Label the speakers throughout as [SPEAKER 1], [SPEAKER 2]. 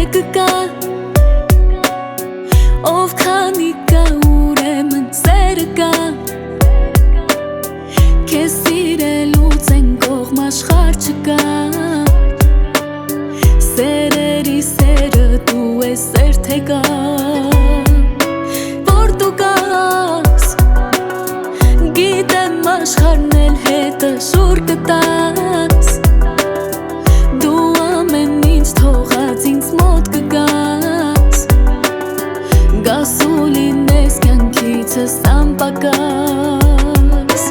[SPEAKER 1] մեկը կա ով քանի կա ուրեմն սերը կա քեզ սիրելուց են կողմ աշխարհ չկա սերերի սերը դու ես սեր թե կա որ դու կաս գիտեմ աշխարհն էլ հետը շուռ կտաս դու ամեն ինչ թողած ինձ մոտ կգաս գաս ու լինես կյանքիցս անպակաս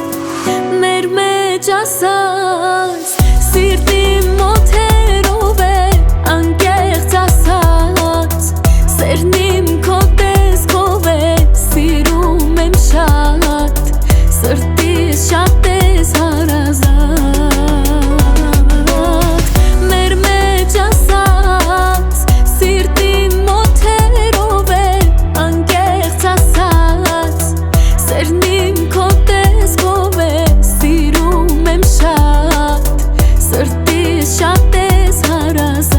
[SPEAKER 1] մեր մեջ ասած սիրտի մոթերով է անկեղծ ասած սերն իմ քո տեսքով է սիրում եմ շատ սրտիս շատ ես հարազատ մեր մեջ ասած սիրտի մոթերով է անկեղծ ասած սերն իմ քո տեսքով է սիրում եմ շատ սրտիս շատ ես հարազատ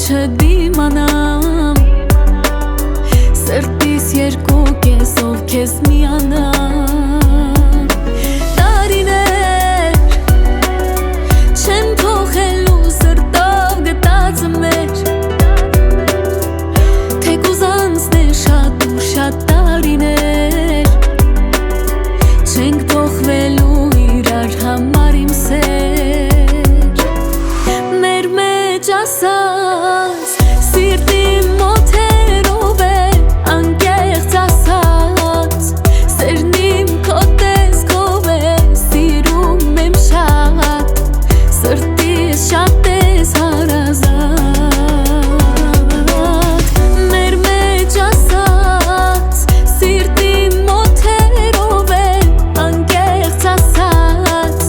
[SPEAKER 1] չդիմանամ սրտիս երկու կեսով քեզ միանամ տարիներ չեմ թողելու սրտով գտածը մեր թեկուզ անցներ շատ ու շատ տարիներ չենք փոխվելու իրար համար իմ սեր մեր մեջ ասած սիրտի մոթերով է անկեղծ ասած սերն իմ քո տեսքով է սիրում եմ շատ սրտիս շատ ես հարազատ մեր մեջ ասած սիրտի մոթերով է անկեղծ ասած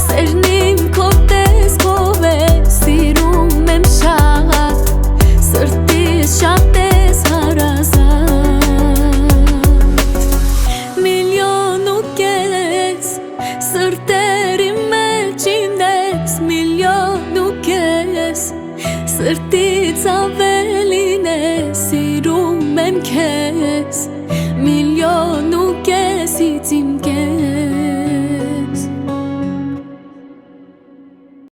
[SPEAKER 1] սերն իմ քո տեսքով է սիրում եմ շատ սրտիս շատ ես հարազատ միլիոն ու կես սրտերի մեջ ինձ միլիոն ու կես սրտից ավելին ես